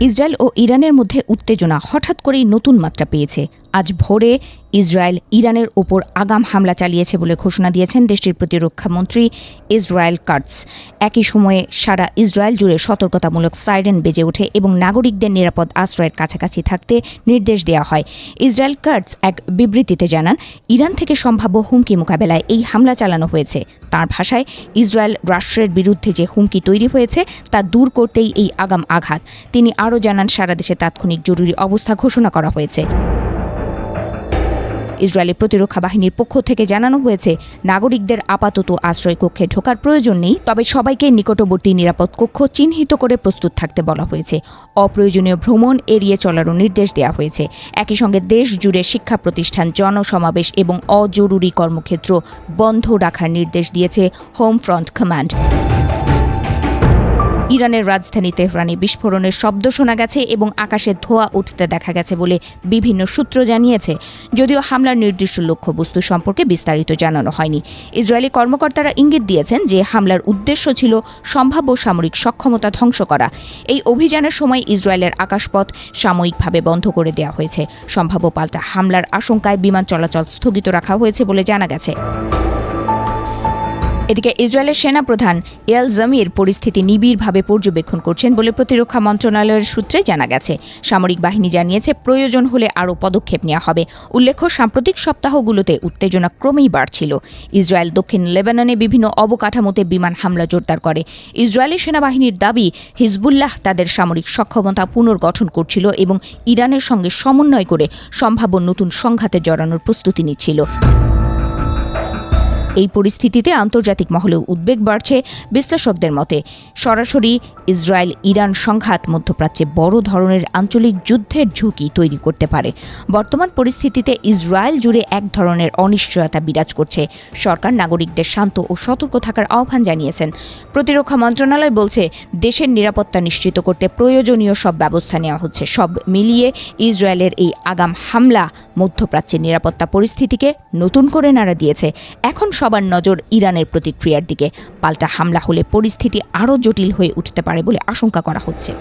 Israel ও ইরানের মধ্যে উত্তেজনা হঠাৎ করেই নতুন মাত্রা পেয়েছে। আজ ভোরে ইসরায়েল ইরানের ওপর আগাম হামলা চালিয়েছে বলে ঘোষণা দিয়েছেন দেশটির প্রতিরক্ষামন্ত্রী ইসরায়েল কাটস। একই সময়ে সারা ইসরায়েল জুড়ে সতর্কতামূলক সাইরেন বেজে ওঠে এবং নাগরিকদের নিরাপদ আশ্রয়ের কাছাকাছি থাকতে নির্দেশ দেওয়া হয়। ইসরায়েল কাটস এক বিবৃতিতে জানান, ইরান থেকে সম্ভাব্য হুমকি মোকাবেলায় এই হামলা চালানো হয়েছে। তাঁর ভাষায়, ইসরায়েল রাষ্ট্রের বিরুদ্ধে যে হুমকি তৈরি হয়েছে তা দূর করতেই এই আগাম আঘাত। তিনি আরও জানান, সারা দেশে তাৎক্ষণিক জরুরি অবস্থা ঘোষণা করা হয়েছে। ইসরায়েলের প্রতিরক্ষা বাহিনীর পক্ষ থেকে জানানো হয়েছে, নাগরিকদের আপাতত আশ্রয় কক্ষে ঢোকার প্রয়োজন নেই, তবে সবাইকে নিকটবর্তী নিরাপদ কক্ষ চিহ্নিত করে প্রস্তুত থাকতে বলা হয়েছে। অপ্রয়োজনীয় ভ্রমণ এড়িয়ে চলারও নির্দেশ দেওয়া হয়েছে। একই সঙ্গে দেশ জুড়ে শিক্ষা প্রতিষ্ঠান, জনসমাবেশ এবং অজরুরি কর্মক্ষেত্র বন্ধ রাখার নির্দেশ দিয়েছে হোম ফ্রন্ট কমান্ড। ইরানের রাজধানী তেহরানে বিস্ফোরণের শব্দ শোনা গেছে এবং আকাশে ধোঁয়া উঠতে দেখা গেছে বলে বিভিন্ন সূত্র জানিয়েছে। যদিও হামলার নির্দিষ্ট লক্ষ্যবস্তু সম্পর্কে বিস্তারিত জানানো হয়নি। ইসরায়েলি কর্মকর্তারা ইঙ্গিত দিয়েছেন যে হামলার উদ্দেশ্য ছিল সম্ভাব্য সামরিক সক্ষমতা ধ্বংস করা। এই অভিযানের সময় ইসরায়েলের আকাশপথ সাময়িকভাবে বন্ধ করে দেওয়া হয়েছে। সম্ভাব্য পাল্টা হামলার আশঙ্কায় বিমান চলাচল স্থগিত রাখা হয়েছে বলে জানা গেছে। এদিকে ইসরায়েলের সেনাপ্রধান এল জামির পরিস্থিতি নিবিড়ভাবে পর্যবেক্ষণ করছেন বলে প্রতিরক্ষা মন্ত্রণালয়ের সূত্রে জানা গেছে। সামরিক বাহিনী জানিয়েছে, প্রয়োজন হলে আরও পদক্ষেপ নেওয়া হবে। উল্লেখ্য, সাম্প্রতিক সপ্তাহগুলোতে উত্তেজনা ক্রমেই বাড়ছিল। ইসরায়েল দক্ষিণ লেবাননে বিভিন্ন অবকাঠামোতে বিমান হামলা জোরদার করে। ইসরায়েলি সেনাবাহিনীর দাবি, হিজবুল্লাহ তাদের সামরিক সক্ষমতা পুনর্গঠন করছিল এবং ইরানের সঙ্গে সমন্বয় করে সম্ভাব্য নতুন সংঘাতে জড়ানোর প্রস্তুতি নিচ্ছিল। এই পরিস্থিতিতে আন্তর্জাতিক মহলে উদ্বেগ বাড়ছে। বিশ্লেষকদের মতে, সরাসরি ইসরায়েল ইরান সংঘাত মধ্যপ্রাচ্যে বড় ধরনের আঞ্চলিক যুদ্ধের ঝুঁকি তৈরি করতে পারে। বর্তমান পরিস্থিতিতে ইসরায়েল জুড়ে এক ধরনের অনিশ্চয়তা বিরাজ করছে। সরকার নাগরিকদের শান্ত ও সতর্ক থাকার আহ্বান জানিয়েছেন। প্রতিরক্ষা মন্ত্রণালয় বলছে, দেশের নিরাপত্তা নিশ্চিত করতে প্রয়োজনীয় সব ব্যবস্থা নেওয়া হচ্ছে। সব মিলিয়ে ইসরায়েলের এই আগাম হামলা মধ্যপ্রাচ্যের নিরাপত্তা পরিস্থিতিকে নতুন করে নাড়া দিয়েছে। এখন সবার নজর ইরানের প্রতিক্রিয়ার দিকে। পাল্টা হামলা হলে পরিস্থিতি আরও জটিল হয়ে উঠতে পারে বলে আশঙ্কা করা হচ্ছে।